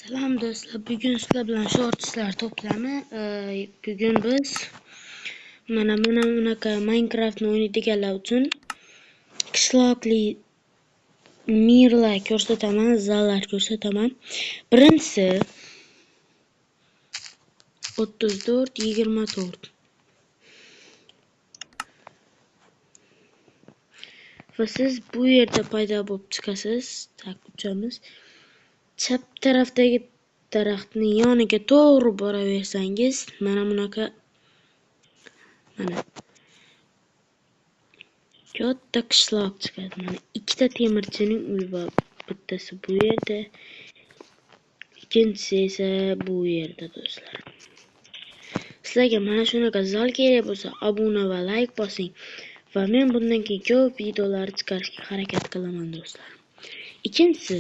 Salom do'stlar, bugun sizlar bilan shortslar to'plami. Bugun biz mana bunaqa Minecraftni o'ynaydiganlar uchun qishloqli mirlar ko'rsataman, zallar ko'rsataman. Birinchisi 34-24. Va siz bu yerda paydo bo'lib chiqasiz. Tak uchamiz. Chap tarafdagi daraxtning yoniga to'g'ri boraversangiz, mana bunaqa katta qishloq chiqadi. Mana ikkita temirchining uyi bor. Bittasi bu yerda, ikkinchisi esa bu yerda do'stlar. Sizlarga mana shunaqa zal kerak bo'lsa, obuna va like bosing va men bundan keyin ko'p videolar chiqarishga harakat qilaman do'stlar. Ikkinchisi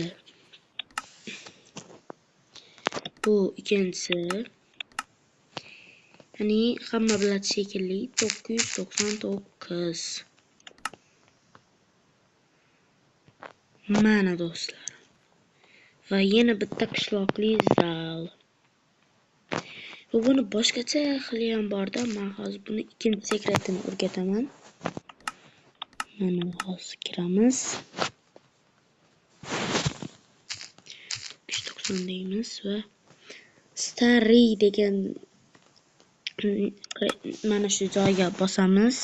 ya'ni hamma biladi shekilli 999. Mana do'stlar. Va yana bitta qishloqli zal. Buni boshqacha xili ham borda, men hozir buni ikkinchi sekretini o'rgataman. Mana hozir kiramiz. 590 deymiz va stariy degan mana shu joyga bosamiz.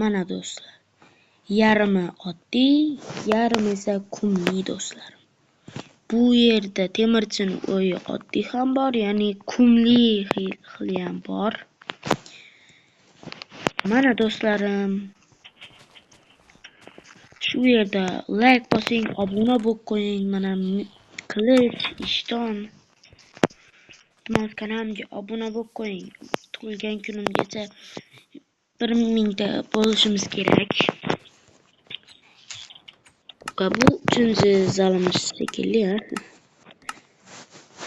Mana do'stlar. Yarmi oddiy, yarmi esa kumli do'stlar. Bu yerda temirchining uyi oddiy ham bor, ya'ni kumli xili ham bor. Mana do'stlarim, shu yerda like bosing, obuna bo'lib qo'ying. Mana qilich, ishton. Kanalimga obuna bo'lib qo'ying. Tug'ilgan kunimgacha 1000 ta bo'lishimiz kerak. Bu 3-chi zalimiz shekilli.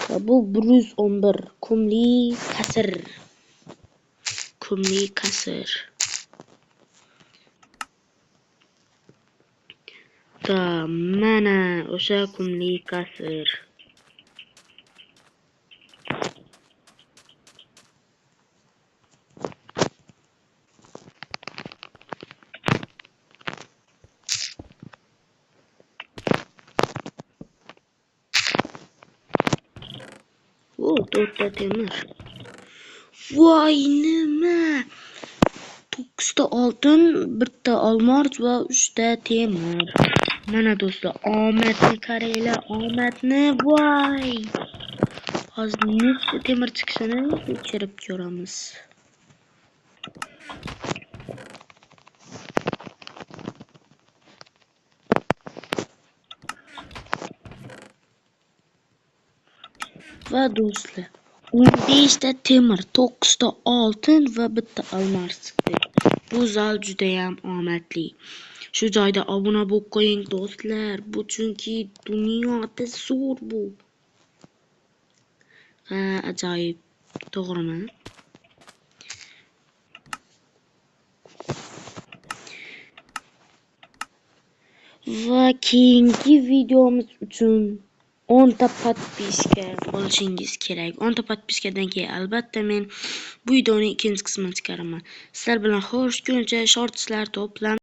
Va bu 111 kumli qasr. Kumli qasr. Mana o'sha kumli qasr. O, 4 ta temir. Voy nima? 9 ta oltin, 1 ta olmos va 3 ta temir. Mana do'stlar, omadni qaranglar, omadni. Voy! Hozir nechta temir chiqishini tekshirib ko'ramiz. Va do'stlar, 15 ta temir, 9 ta oltin va 1 ta olmos chiqdi. Bu zal juda ham omadli. Shu joyda obuna bo'lib qo'ying do'stlar. Bu chunki dunyoda zo'r bu. Ha, ajoyib. To'g'rimi? Va keyingi videomiz uchun 10 ta podpiska bo'lishingiz kerak. 10 ta podpiskadan keyin albatta men bu videoning ikkinchi qismini chiqaraman. Sizlar bilan xo'sh ko'rishguncha shortslar to'plam